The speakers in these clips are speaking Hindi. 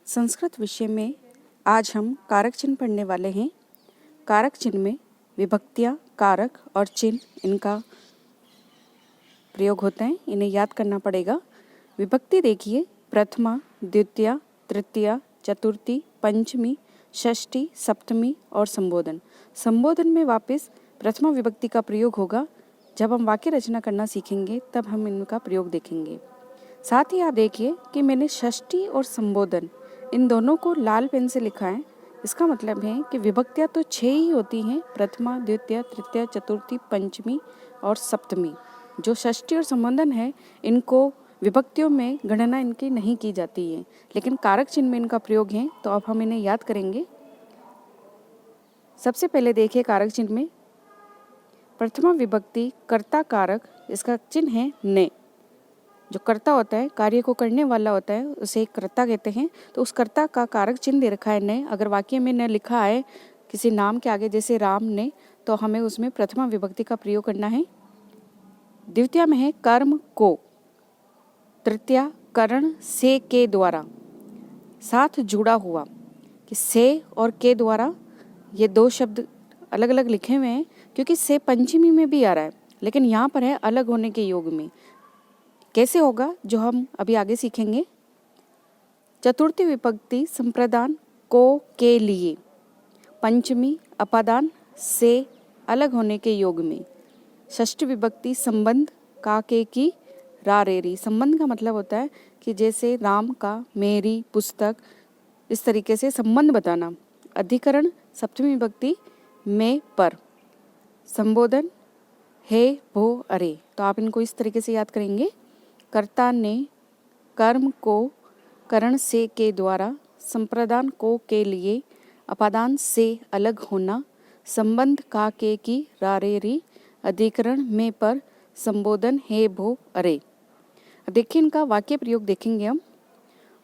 संस्कृत विषय में आज हम कारक चिन्ह पढ़ने वाले हैं। कारक चिन्ह में विभक्तियाँ, कारक और चिन्ह इनका प्रयोग होता है, इन्हें याद करना पड़ेगा। विभक्ति देखिए, प्रथमा, द्वितीया, तृतीया, चतुर्थी, पंचमी, षष्ठी, सप्तमी और संबोधन। संबोधन में वापस प्रथमा विभक्ति का प्रयोग होगा। जब हम वाक्य रचना करना सीखेंगे तब हम इनका प्रयोग देखेंगे। साथ ही आप देखिए कि मैंने षष्ठी और संबोधन इन दोनों को लाल पेन से लिखा है। इसका मतलब है कि विभक्तियाँ तो 6 ही होती हैं, प्रथमा, द्वितीय, तृतीय, चतुर्थी, पंचमी और सप्तमी। जो षष्ठी और संबोधन है इनको विभक्तियों में गणना इनकी नहीं की जाती है, लेकिन कारक चिन्ह में इनका प्रयोग है। तो अब हम इन्हें याद करेंगे। सबसे पहले देखिए कारक चिन्ह में प्रथमा विभक्ति कर्ता कारक, इसका चिन्ह है ने। जो कर्ता होता है, कार्य को करने वाला होता है, उसे कर्ता कहते हैं। तो उस कर्ता का कारक चिन्ह दे रखा है ने। अगर वाक्य में न लिखा है किसी नाम के आगे, जैसे राम ने, तो हमें उसमें प्रथमा विभक्ति का प्रयोग करना है। द्वितीय में है कर्म को, तृतीया करण से के द्वारा, साथ जुड़ा हुआ कि से और के द्वारा, ये दो शब्द अलग अलग लिखे हुए हैं क्योंकि से पंचमी में भी आ रहा है, लेकिन यहाँ पर है अलग होने के योग में। कैसे होगा जो हम अभी आगे सीखेंगे। चतुर्थी विभक्ति संप्रदान को के लिए, पंचमी अपादान से अलग होने के योग में। षष्ठी विभक्ति संबंध का के की रा रे री। संबंध का मतलब होता है कि जैसे राम का, मेरी, पुस्तक, इस तरीके से संबंध बताना। अधिकरण सप्तमी विभक्ति में पर। संबोधन हे भो अरे। तो आप इनको इस तरीके से याद करेंगे। कर्ता ने, कर्म को करण से के द्वारा, संप्रदान को के लिए, अपादान से अलग होना, संबंध का के की रा रे री, अधिकरण में पर, संबोधन हे भो अरे। देखिए इनका वाक्य प्रयोग देखेंगे हम।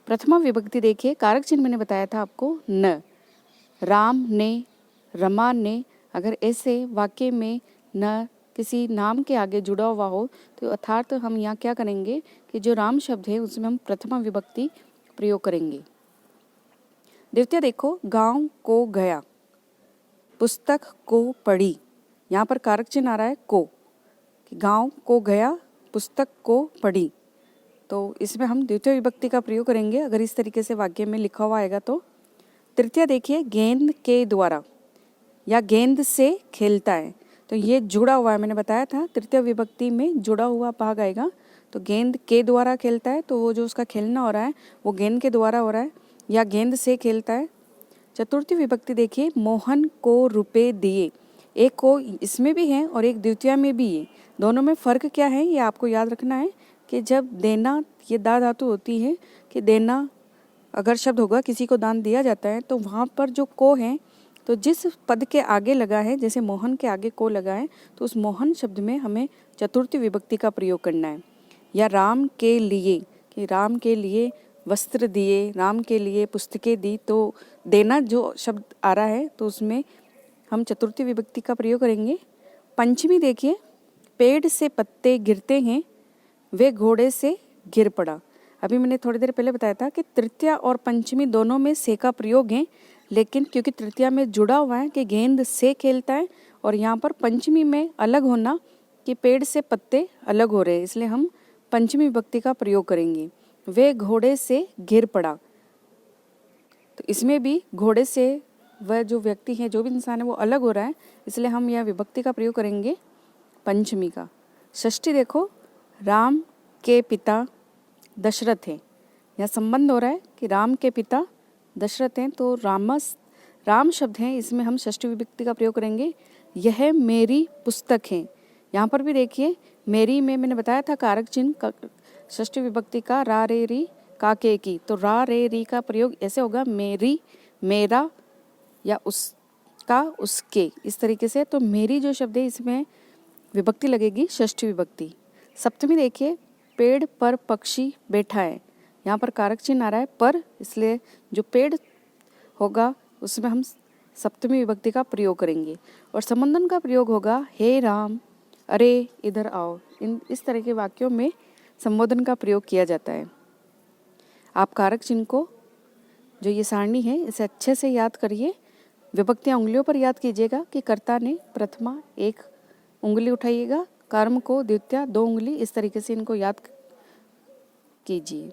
प्रथमा विभक्ति देखिए, कारक चिन्ह मैंने बताया था आपको न। राम ने, रमा ने, अगर ऐसे वाक्य में न किसी नाम के आगे जुड़ा हुआ हो तो अर्थात हम यहाँ क्या करेंगे कि जो राम शब्द है उसमें हम प्रथमा विभक्ति प्रयोग करेंगे। द्वितीय देखो, गांव को गया, पुस्तक को पढ़ी। यहाँ पर कारक चिन्ह आ रहा है को, कि गांव को गया, पुस्तक को पढ़ी। तो इसमें हम द्वितीय विभक्ति का प्रयोग करेंगे अगर इस तरीके से वाक्य में लिखा हुआ आएगा तो। तृतीय देखिए, गेंद के द्वारा या गेंद से खेलता है। तो ये जुड़ा हुआ है, मैंने बताया था तृतीय विभक्ति में जुड़ा हुआ भाग आएगा। तो गेंद के द्वारा खेलता है, तो वो जो उसका खेलना हो रहा है वो गेंद के द्वारा हो रहा है, या गेंद से खेलता है। चतुर्थी विभक्ति देखिए, मोहन को रुपए दिए। एक को इसमें भी है और एक द्वितीय में भी है। दोनों में फ़र्क क्या है ये आपको याद रखना है कि जब देना, ये दा धातु होती है कि देना अगर शब्द होगा, किसी को दान दिया जाता है, तो वहाँ पर जो को है, तो जिस पद के आगे लगा है, जैसे मोहन के आगे को लगा है, तो उस मोहन शब्द में हमें चतुर्थी विभक्ति का प्रयोग करना है। या राम के लिए, कि राम के लिए वस्त्र दिए, राम के लिए पुस्तकें दी, तो देना जो शब्द आ रहा है तो उसमें हम चतुर्थी विभक्ति का प्रयोग करेंगे। पंचमी देखिए, पेड़ से पत्ते गिरते हैं, वे घोड़े से गिर पड़ा। अभी मैंने थोड़ी देर पहले बताया था कि तृतीया और पंचमी दोनों में से का प्रयोग है, लेकिन क्योंकि तृतीया में जुड़ा हुआ है कि गेंद से खेलता है, और यहाँ पर पंचमी में अलग होना कि पेड़ से पत्ते अलग हो रहे हैं, इसलिए हम पंचमी विभक्ति का प्रयोग करेंगे। वे घोड़े से गिर पड़ा, तो इसमें भी घोड़े से वह जो व्यक्ति है, जो भी इंसान है, वो अलग हो रहा है, इसलिए हम यह विभक्ति का प्रयोग करेंगे पंचमी का। षष्ठी देखो, राम के पिता दशरथ हैं। यह संबंध हो रहा है कि राम के पिता दशरथ हैं, तो राम शब्द है, इसमें हम षष्ठी विभक्ति का प्रयोग करेंगे। यह मेरी पुस्तक है। यहाँ पर भी देखिए, मेरी में मैंने बताया था कारक चिन्ह षष्ठी विभक्ति का रा रे री का के की, तो रा रे री का प्रयोग ऐसे होगा, मेरी, मेरा, या उसका, उसके, इस तरीके से। तो मेरी जो शब्द है इसमें विभक्ति लगेगी षष्ठी विभक्ति। सप्तमी देखिए, पेड़ पर पक्षी बैठा है। यहाँ पर कारक चिन्ह आ रहा है पर, इसलिए जो पेड़ होगा उसमें हम सप्तमी विभक्ति का प्रयोग करेंगे। और संबोधन का प्रयोग होगा, हे राम, अरे इधर आओ। इस तरह के वाक्यों में संबोधन का प्रयोग किया जाता है। आप कारक चिन्ह को जो ये सारणी है इसे अच्छे से याद करिए। विभक्तियाँ उंगलियों पर याद कीजिएगा कि कर्ता ने प्रथमा 1 उंगली उठाइएगा, कर्म को द्वितीया 2 उंगली, इस तरीके से इनको याद कीजिए।